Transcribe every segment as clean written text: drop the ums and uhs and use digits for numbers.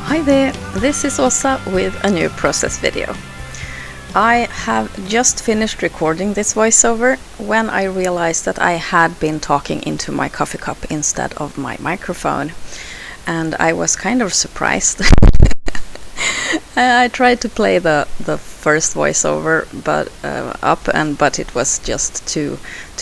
Hi there, this is Åsa with a new process video. I have just finished recording this voiceover when I realized that I had been talking into my coffee cup instead of my microphone, and I was kind of surprised. I tried to play the first voiceover but it was just too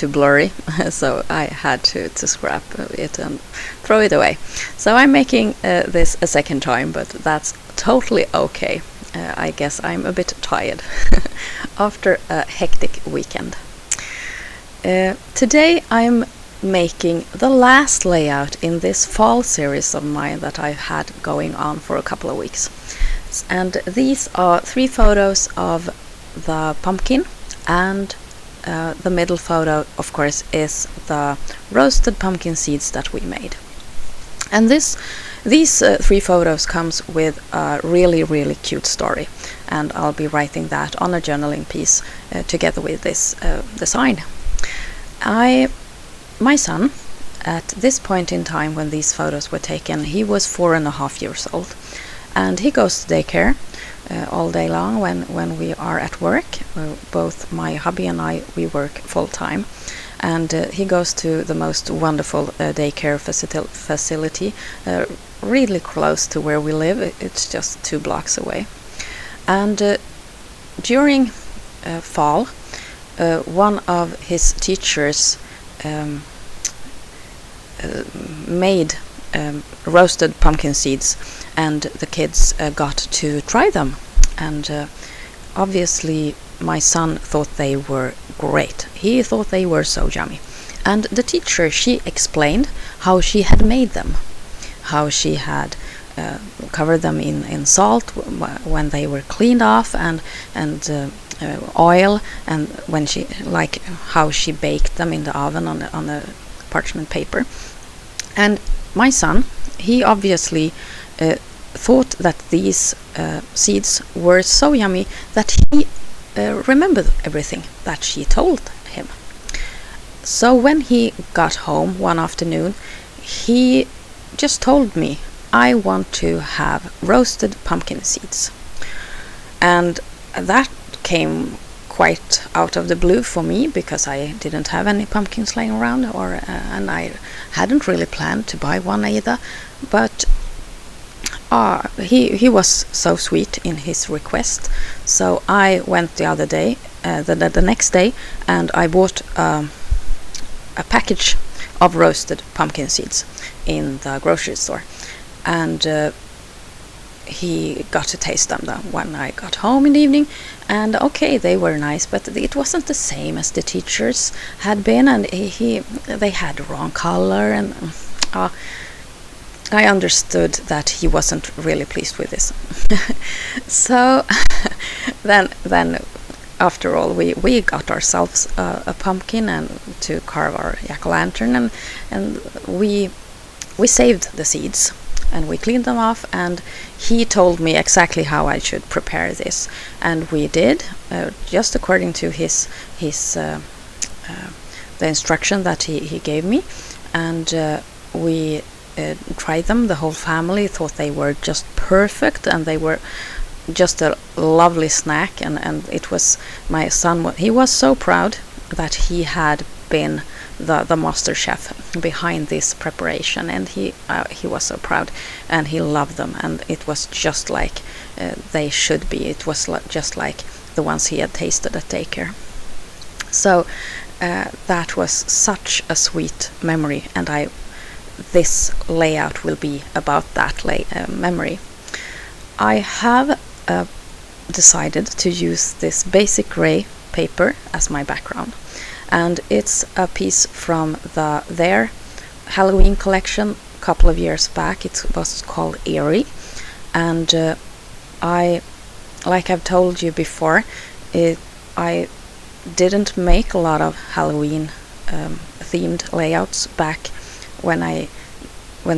blurry, so I had to scrap it and throw it away. So I'm making this a second time, but that's totally okay. I guess I'm a bit tired after a hectic weekend. Today I'm making the last layout in this fall series of mine that I've had going on for a couple of weeks. And these are 3 photos of the pumpkin, and the middle photo, of course, is the roasted pumpkin seeds that we made. And these 3 photos comes with a really cute story, and I'll be writing that on a journaling piece together with this design. My son, at this point in time when these photos were taken, he was 4.5 years old. And he goes to daycare all day long when we are at work. Both my hubby and I, we work full-time. And he goes to the most wonderful daycare facility, really close to where we live. It's just 2 blocks away. And during fall, one of his teachers made roasted pumpkin seeds, and the kids got to try them, and obviously my son thought they were great. He thought they were so yummy, and the teacher, she explained how she had made them, how she had covered them in salt when they were cleaned off, and oil, and how she baked them in the oven on a parchment paper. And my son, he obviously thought that these seeds were so yummy that he remembered everything that she told him. So when he got home one afternoon, he just told me, "I want to have roasted pumpkin seeds." And that came quite out of the blue for me, because I didn't have any pumpkins laying around, and I hadn't really planned to buy one either. But he was so sweet in his request, so I went the next day, and I bought a package of roasted pumpkin seeds in the grocery store, and he got to taste them when I got home in the evening, and okay, they were nice, but it wasn't the same as the teachers had been, and they had the wrong color, and I understood that he wasn't really pleased with this. So then after all, we got ourselves a pumpkin and to carve our jack-o'-lantern, and we saved the seeds, and we cleaned them off, and he told me exactly how I should prepare this, and we did just according to the instruction that he gave me, and we tried them. The whole family thought they were just perfect, and they were just a lovely snack, and it was my son, he was so proud that he had been the master chef behind this preparation, and he was so proud, and he loved them, and it was just like they should be. It was just like the ones he had tasted at daycare. So that was such a sweet memory, and this layout will be about that memory. I have decided to use this basic gray paper as my background, and it's a piece from their Halloween collection a couple of years back. It was called Eerie, and like I've told you before, I didn't make a lot of Halloween themed layouts back when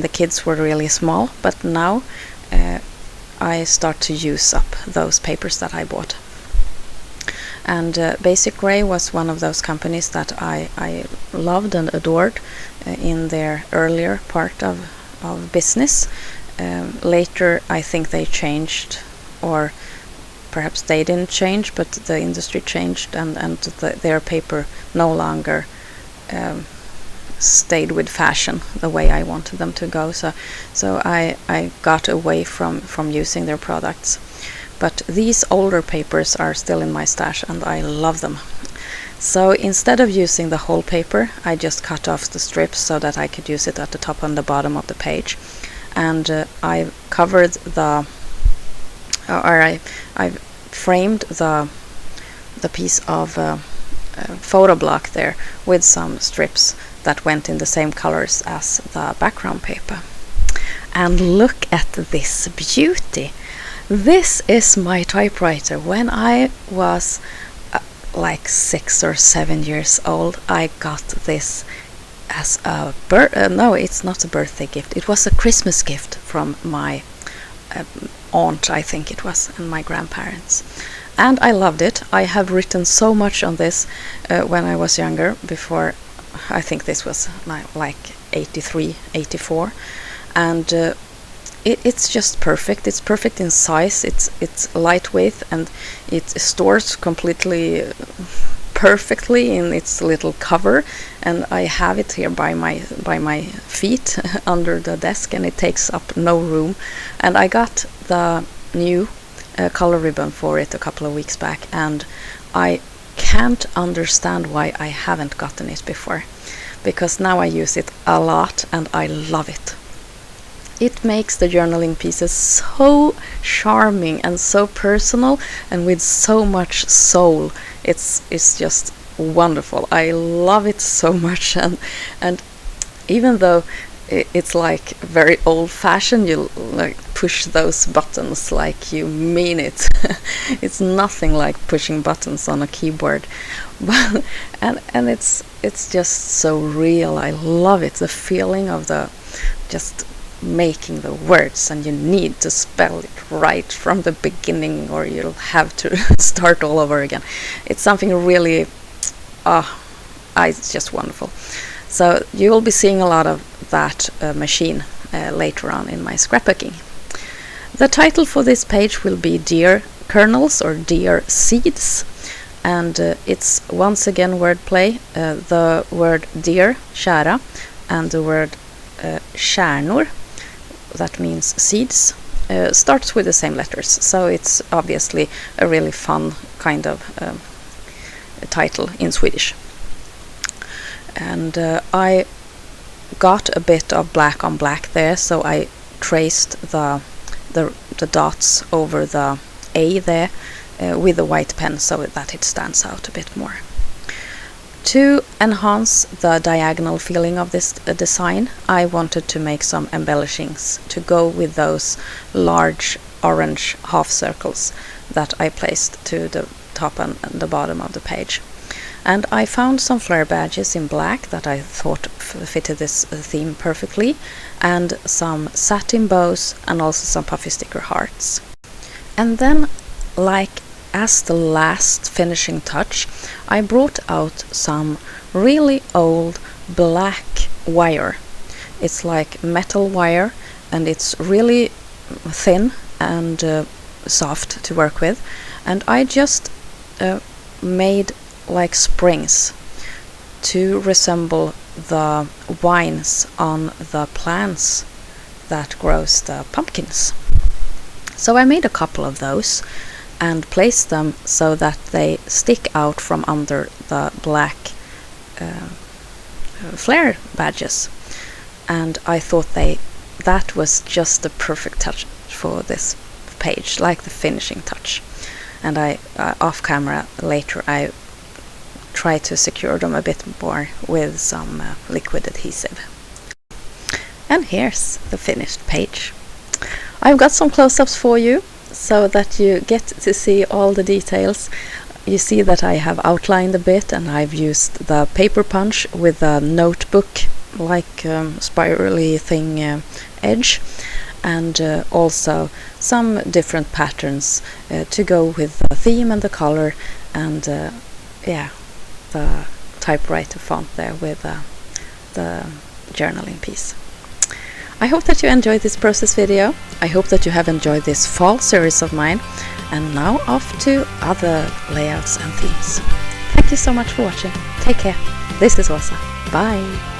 the kids were really small, but now I start to use up those papers that I bought. And Basic Gray was one of those companies that I loved and adored in their earlier part of business, Later I think they changed, or perhaps they didn't change, but the industry changed, and their paper no longer stayed with fashion the way I wanted them to go. So I got away from using their products. But these older papers are still in my stash, and I love them. So instead of using the whole paper, I just cut off the strips so that I could use it at the top and the bottom of the page. And I covered the, or I framed the piece of photo block there with some strips that went in the same colors as the background paper. And look at this beauty! This is my typewriter. When I was like 6 or 7 years old, I got this as a no, it's not a birthday gift. It was a Christmas gift from my aunt, I think it was, and my grandparents. And I loved it. I have written so much on this when I was younger, before, I think this was like 83, 84. And it's just perfect. It's perfect in size. It's lightweight, and it stores completely perfectly in its little cover. And I have it here by my feet under the desk, and it takes up no room. And I got the new color ribbon for it a couple of weeks back, and I can't understand why I haven't gotten it before, because now I use it a lot and I love it. It makes the journaling pieces so charming and so personal, and with so much soul. It's just wonderful. I love it so much, and even though it's like very old-fashioned, you like push those buttons like you mean it. It's nothing like pushing buttons on a keyboard, but and it's just so real. I love it. The feeling of the just making the words, and you need to spell it right from the beginning, or you'll have to start all over again. It's something really it's just wonderful. So you will be seeing a lot of that machine later on in my scrapbooking. The title for this page will be Dear Kernels, or Dear Seeds, and it's once again wordplay. The word dear, kära, and the word kärnor, that means seeds, starts with the same letters, so it's obviously a really fun kind of title in Swedish. And I got a bit of black on black there, so I traced the dots over the A there with a white pen, so that it stands out a bit more. To enhance the diagonal feeling of this design, I wanted to make some embellishings to go with those large orange half circles that I placed to the top and the bottom of the page. And I found some flare badges in black that I thought fitted this theme perfectly, and some satin bows, and also some puffy sticker hearts. And then, like as the last finishing touch, I brought out some really old black wire. It's like metal wire, and it's really thin and soft to work with. And I just made like springs to resemble the vines on the plants that grows the pumpkins. So I made a couple of those and placed them so that they stick out from under the black flare badges. And I thought that was just the perfect touch for this page, like the finishing touch. And I off camera later I try to secure them a bit more with some liquid adhesive. And here's the finished page. I've got some close-ups for you so that you get to see all the details. You see that I have outlined a bit, and I've used the paper punch with a notebook like spirally thing edge, and also some different patterns to go with the theme and the color, and yeah, the typewriter font there with the journaling piece. I hope that you enjoyed this process video. I hope that you have enjoyed this fall series of mine. And now off to other layouts and themes. Thank you so much for watching. Take care. This is Åsa. Bye.